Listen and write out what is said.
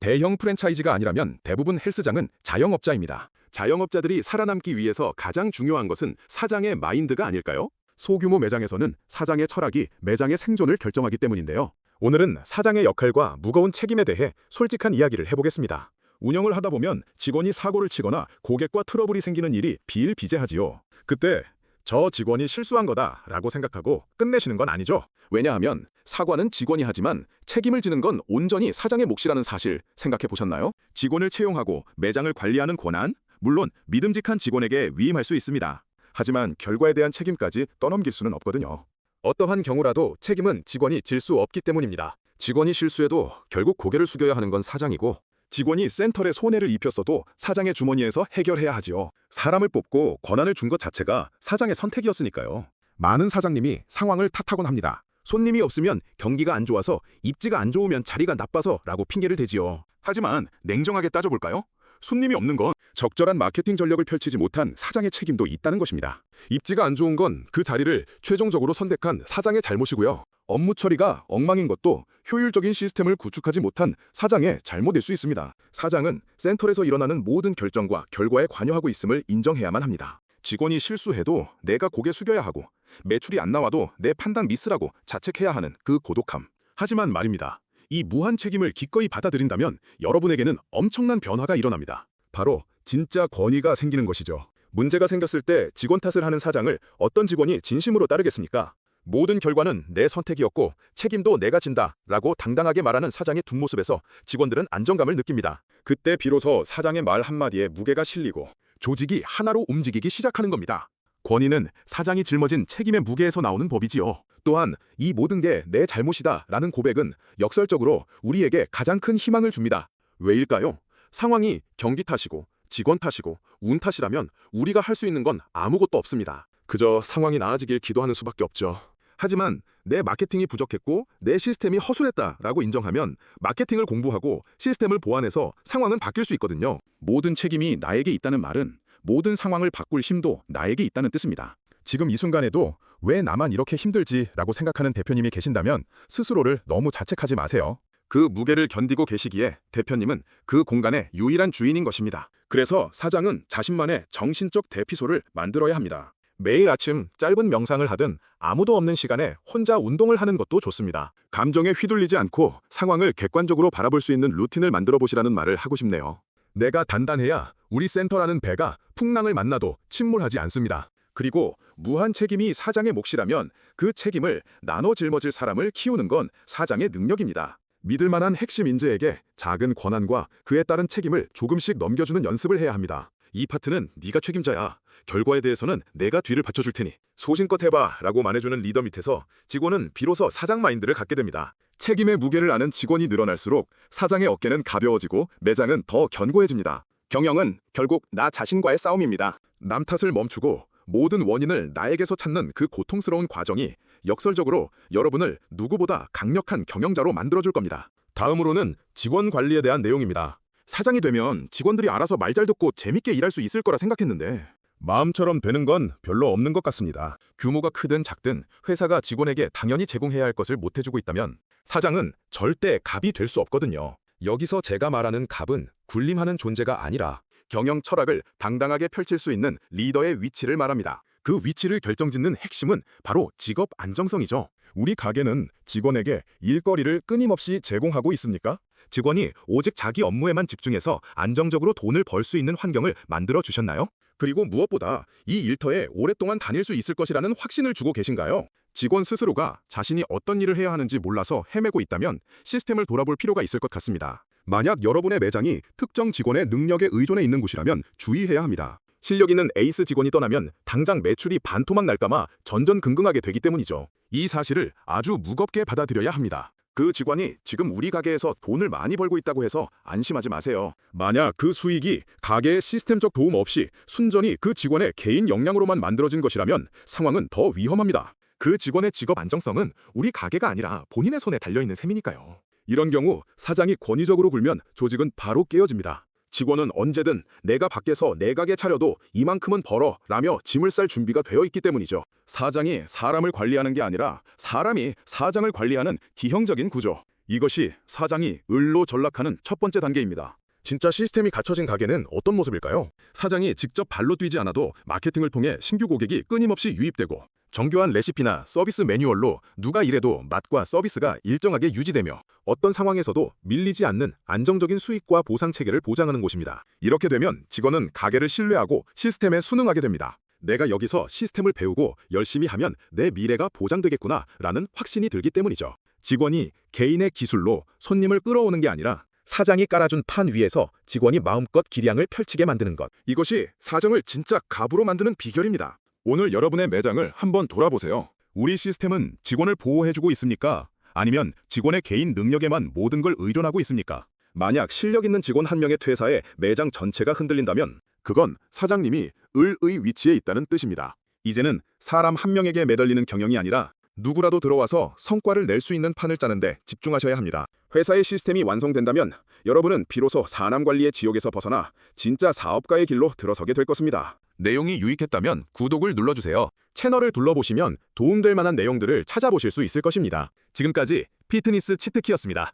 대형 프랜차이즈가 아니라면 대부분 헬스장은 자영업자입니다. 자영업자들이 살아남기 위해서 가장 중요한 것은 사장의 마인드가 아닐까요? 소규모 매장에서는 사장의 철학이 매장의 생존을 결정하기 때문인데요. 오늘은 사장의 역할과 무거운 책임에 대해 솔직한 이야기를 해보겠습니다. 운영을 하다 보면 직원이 사고를 치거나 고객과 트러블이 생기는 일이 비일비재하지요. 그때 저 직원이 실수한 거다라고 생각하고 끝내시는 건 아니죠. 왜냐하면 사과는 직원이 하지만 책임을 지는 건 온전히 사장의 몫이라는 사실 생각해 보셨나요? 직원을 채용하고 매장을 관리하는 권한, 물론 믿음직한 직원에게 위임할 수 있습니다. 하지만 결과에 대한 책임까지 떠넘길 수는 없거든요. 어떠한 경우라도 책임은 직원이 질 수 없기 때문입니다. 직원이 실수해도 결국 고개를 숙여야 하는 건 사장이고, 직원이 센터에 손해를 입혔어도 사장의 주머니에서 해결해야 하지요. 사람을 뽑고 권한을 준 것 자체가 사장의 선택이었으니까요. 많은 사장님이 상황을 탓하곤 합니다. 손님이 없으면 경기가 안 좋아서, 입지가 안 좋으면 자리가 나빠서 라고 핑계를 대지요. 하지만 냉정하게 따져볼까요? 손님이 없는 건 적절한 마케팅 전략을 펼치지 못한 사장의 책임도 있다는 것입니다. 입지가 안 좋은 건 그 자리를 최종적으로 선택한 사장의 잘못이고요. 업무 처리가 엉망인 것도 효율적인 시스템을 구축하지 못한 사장의 잘못일 수 있습니다. 사장은 센터에서 일어나는 모든 결정과 결과에 관여하고 있음을 인정해야만 합니다. 직원이 실수해도 내가 고개 숙여야 하고, 매출이 안 나와도 내 판단 미스라고 자책해야 하는 그 고독함. 하지만 말입니다. 이 무한 책임을 기꺼이 받아들인다면 여러분에게는 엄청난 변화가 일어납니다. 바로 진짜 권위가 생기는 것이죠. 문제가 생겼을 때 직원 탓을 하는 사장을 어떤 직원이 진심으로 따르겠습니까? 모든 결과는 내 선택이었고 책임도 내가 진다 라고 당당하게 말하는 사장의 뒷모습에서 직원들은 안정감을 느낍니다. 그때 비로소 사장의 말 한마디에 무게가 실리고 조직이 하나로 움직이기 시작하는 겁니다. 권위는 사장이 짊어진 책임의 무게에서 나오는 법이지요. 또한 이 모든 게 내 잘못이다 라는 고백은 역설적으로 우리에게 가장 큰 희망을 줍니다. 왜일까요? 상황이 경기 탓이고 직원 탓이고 운 탓이라면 우리가 할 수 있는 건 아무것도 없습니다. 그저 상황이 나아지길 기도하는 수밖에 없죠. 하지만 내 마케팅이 부족했고 내 시스템이 허술했다라고 인정하면 마케팅을 공부하고 시스템을 보완해서 상황은 바뀔 수 있거든요. 모든 책임이 나에게 있다는 말은 모든 상황을 바꿀 힘도 나에게 있다는 뜻입니다. 지금 이 순간에도 왜 나만 이렇게 힘들지라고 생각하는 대표님이 계신다면 스스로를 너무 자책하지 마세요. 그 무게를 견디고 계시기에 대표님은 그 공간의 유일한 주인인 것입니다. 그래서 사장은 자신만의 정신적 대피소를 만들어야 합니다. 매일 아침 짧은 명상을 하든 아무도 없는 시간에 혼자 운동을 하는 것도 좋습니다. 감정에 휘둘리지 않고 상황을 객관적으로 바라볼 수 있는 루틴을 만들어 보시라는 말을 하고 싶네요. 내가 단단해야 우리 센터라는 배가 풍랑을 만나도 침몰하지 않습니다. 그리고 무한 책임이 사장의 몫이라면 그 책임을 나눠 짊어질 사람을 키우는 건 사장의 능력입니다. 믿을 만한 핵심 인재에게 작은 권한과 그에 따른 책임을 조금씩 넘겨주는 연습을 해야 합니다. 이 파트는 네가 책임자야. 결과에 대해서는 내가 뒤를 받쳐줄 테니 소신껏 해봐 라고 말해주는 리더 밑에서 직원은 비로소 사장 마인드를 갖게 됩니다. 책임의 무게를 아는 직원이 늘어날수록 사장의 어깨는 가벼워지고 매장은 더 견고해집니다. 경영은 결국 나 자신과의 싸움입니다. 남 탓을 멈추고 모든 원인을 나에게서 찾는 그 고통스러운 과정이 역설적으로 여러분을 누구보다 강력한 경영자로 만들어줄 겁니다. 다음으로는 직원 관리에 대한 내용입니다. 사장이 되면 직원들이 알아서 말 잘 듣고 재밌게 일할 수 있을 거라 생각했는데 마음처럼 되는 건 별로 없는 것 같습니다. 규모가 크든 작든 회사가 직원에게 당연히 제공해야 할 것을 못 해주고 있다면 사장은 절대 갑이 될 수 없거든요. 여기서 제가 말하는 갑은 군림하는 존재가 아니라 경영 철학을 당당하게 펼칠 수 있는 리더의 위치를 말합니다. 그 위치를 결정짓는 핵심은 바로 직업 안정성이죠. 우리 가게는 직원에게 일거리를 끊임없이 제공하고 있습니까? 직원이 오직 자기 업무에만 집중해서 안정적으로 돈을 벌 수 있는 환경을 만들어 주셨나요? 그리고 무엇보다 이 일터에 오랫동안 다닐 수 있을 것이라는 확신을 주고 계신가요? 직원 스스로가 자신이 어떤 일을 해야 하는지 몰라서 헤매고 있다면 시스템을 돌아볼 필요가 있을 것 같습니다. 만약 여러분의 매장이 특정 직원의 능력에 의존해 있는 곳이라면 주의해야 합니다. 실력 있는 에이스 직원이 떠나면 당장 매출이 반토막 날까봐 전전긍긍하게 되기 때문이죠. 이 사실을 아주 무겁게 받아들여야 합니다. 그 직원이 지금 우리 가게에서 돈을 많이 벌고 있다고 해서 안심하지 마세요. 만약 그 수익이 가게의 시스템적 도움 없이 순전히 그 직원의 개인 역량으로만 만들어진 것이라면 상황은 더 위험합니다. 그 직원의 직업 안정성은 우리 가게가 아니라 본인의 손에 달려있는 셈이니까요. 이런 경우 사장이 권위적으로 굴면 조직은 바로 깨어집니다. 직원은 언제든 내가 밖에서 내 가게 차려도 이만큼은 벌어 라며 짐을 쌀 준비가 되어 있기 때문이죠. 사장이 사람을 관리하는 게 아니라 사람이 사장을 관리하는 기형적인 구조. 이것이 사장이 을로 전락하는 첫 번째 단계입니다. 진짜 시스템이 갖춰진 가게는 어떤 모습일까요? 사장이 직접 발로 뛰지 않아도 마케팅을 통해 신규 고객이 끊임없이 유입되고 정교한 레시피나 서비스 매뉴얼로 누가 일해도 맛과 서비스가 일정하게 유지되며 어떤 상황에서도 밀리지 않는 안정적인 수익과 보상 체계를 보장하는 곳입니다. 이렇게 되면 직원은 가게를 신뢰하고 시스템에 순응하게 됩니다. 내가 여기서 시스템을 배우고 열심히 하면 내 미래가 보장되겠구나 라는 확신이 들기 때문이죠. 직원이 개인의 기술로 손님을 끌어오는 게 아니라 사장이 깔아준 판 위에서 직원이 마음껏 기량을 펼치게 만드는 것. 이것이 사장을 진짜 갑으로 만드는 비결입니다. 오늘 여러분의 매장을 한번 돌아보세요. 우리 시스템은 직원을 보호해주고 있습니까? 아니면 직원의 개인 능력에만 모든 걸 의존하고 있습니까? 만약 실력 있는 직원 한 명의 퇴사에 매장 전체가 흔들린다면 그건 사장님이 을의 위치에 있다는 뜻입니다. 이제는 사람 한 명에게 매달리는 경영이 아니라 누구라도 들어와서 성과를 낼 수 있는 판을 짜는데 집중하셔야 합니다. 회사의 시스템이 완성된다면 여러분은 비로소 사람 관리의 지옥에서 벗어나 진짜 사업가의 길로 들어서게 될 것입니다. 내용이 유익했다면 구독을 눌러주세요. 채널을 둘러보시면 도움될 만한 내용들을 찾아보실 수 있을 것입니다. 지금까지 피트니스 치트키였습니다.